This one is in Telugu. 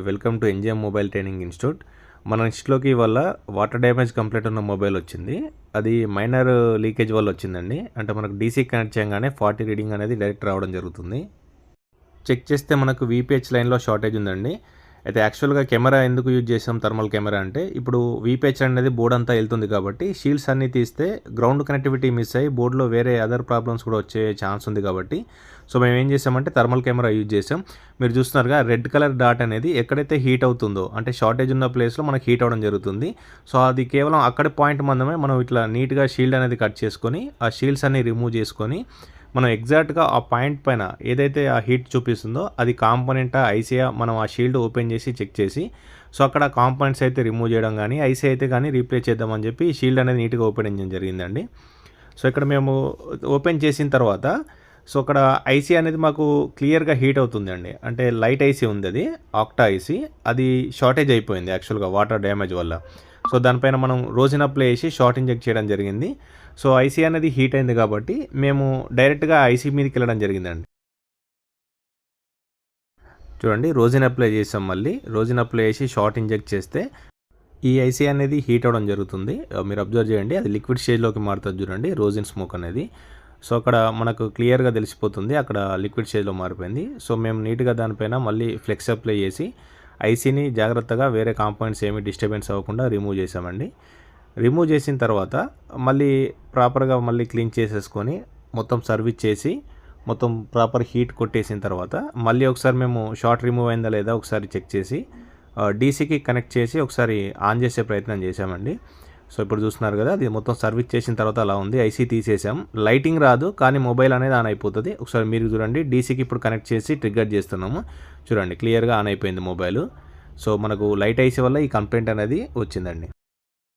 Welcome to NGM mobile training institute. మన ఇన్స్టిట్యూట్లోకి ఇవాళ వాటర్ డ్యామేజ్ కంప్లైంట్ ఉన్న మొబైల్ వచ్చింది. అది మైనర్ లీకేజ్ వల్ల వచ్చిందండి. అంటే మనకు డీసీ కనెక్ట్ చేయగానే 40 రీడింగ్ అనేది డైరెక్ట్ రావడం జరుగుతుంది. చెక్ చేస్తే మనకు వీపీహెచ్ లైన్లో షార్టేజ్ ఉందండి. అయితే యాక్చువల్గా కెమెరా ఎందుకు యూజ్ చేసాం థర్మల్ కెమెరా అంటే, ఇప్పుడు వీపీహెచ్ అనేది బోర్డ్ అంతా వెళ్తుంది కాబట్టి షీల్డ్స్ అన్నీ తీస్తే గ్రౌండ్ కనెక్టివిటీ మిస్ అయ్యి బోర్డులో వేరే అదర్ ప్రాబ్లమ్స్ కూడా వచ్చే ఛాన్స్ ఉంది కాబట్టి సో మేము ఏం చేసామంటే థర్మల్ కెమెరా యూజ్ చేసాం. మీరు చూస్తున్నారుగా రెడ్ కలర్ డాట్ అనేది ఎక్కడైతే హీట్ అవుతుందో అంటే షార్టేజ్ ఉన్న ప్లేస్లో మనకి హీట్ అవ్వడం జరుగుతుంది. సో అది కేవలం అక్కడ పాయింట్ మందమే మనం ఇట్లా నీట్గా షీల్డ్ అనేది కట్ చేసుకొని ఆ షీల్డ్స్ అన్ని రిమూవ్ చేసుకొని మనం ఎగ్జాక్ట్గా ఆ పాయింట్ పైన ఏదైతే ఆ హీట్ చూపిస్తుందో అది కాంపోనెంటా ఐసీయా మనం ఆ షీల్డ్ ఓపెన్ చేసి చెక్ చేసి సో అక్కడ కాంపోనెంట్స్ అయితే రిమూవ్ చేయడం కానీ ఐసీ అయితే కానీ రీప్లేస్ చేద్దామని చెప్పి షీల్డ్ అనేది నీట్గా ఓపెన్ చేయడం జరిగిందండి. సో ఇక్కడ మేము ఓపెన్ చేసిన తర్వాత సో అక్కడ ఐసీ అనేది మాకు క్లియర్గా హీట్ అవుతుందండి. అంటే లైట్ ఐసీ ఉంది, అది ఆక్టా ఐసీ, అది షార్టేజ్ అయిపోయింది యాక్చువల్గా వాటర్ డ్యామేజ్ వల్ల. సో దానిపైన మనం రోజున అప్లై చేసి షార్ట్ ఇంజెక్ట్ చేయడం జరిగింది. సో ఐసీ అనేది హీట్ అయింది కాబట్టి మేము డైరెక్ట్గా ఐసీ మీదకి వెళ్ళడం జరిగిందండి. చూడండి, రోజున అప్లై చేసాం, మళ్ళీ రోజున అప్లై చేసి షార్ట్ ఇంజెక్ట్ చేస్తే ఈ ఐసీ అనేది హీట్ అవ్వడం జరుగుతుంది. మీరు అబ్జర్వ్ చేయండి, అది లిక్విడ్ స్టేజ్లోకి మారుతుంది చూడండి రోజిన్ స్మోక్ అనేది. సో అక్కడ మనకు క్లియర్గా తెలిసిపోతుంది అక్కడ లిక్విడ్ స్టేజ్లో మారిపోయింది. సో మేము నీట్గా దానిపైన మళ్ళీ ఫ్లెక్స్ అప్లై చేసి ఐసీని జాగ్రత్తగా వేరే కాంపోనెంట్స్ ఏమీ డిస్టర్బెన్స్ అవ్వకుండా రిమూవ్ చేసామండి. రిమూవ్ చేసిన తర్వాత మళ్ళీ ప్రాపర్గా మళ్ళీ క్లీన్ చేసేసుకొని మొత్తం సర్వీస్ చేసి మొత్తం ప్రాపర్ హీట్ కొట్టేసిన తర్వాత మళ్ళీ ఒకసారి మేము షార్ట్ రిమూవ్ అయిందా లేదా ఒకసారి చెక్ చేసి డీసీకి కనెక్ట్ చేసి ఒకసారి ఆన్ చేసే ప్రయత్నం చేసామండి. సో ఇప్పుడు చూస్తున్నారు కదా, అది మొత్తం సర్వీస్ చేసిన తర్వాత అలా ఉంది. ఐసీ తీసేసాం, లైటింగ్ రాదు కానీ మొబైల్ అనేది ఆన్ అయిపోతుంది. ఒకసారి మీరు చూడండి, డీసీకి ఇప్పుడు కనెక్ట్ చేసి ట్రిగ్గర్ చేస్తున్నాము, చూడండి క్లియర్గా ఆన్ అయిపోయింది మొబైల్. సో మనకు లైట్ ఐసీ వల్ల ఈ కంప్లైంట్ అనేది వచ్చిందండి.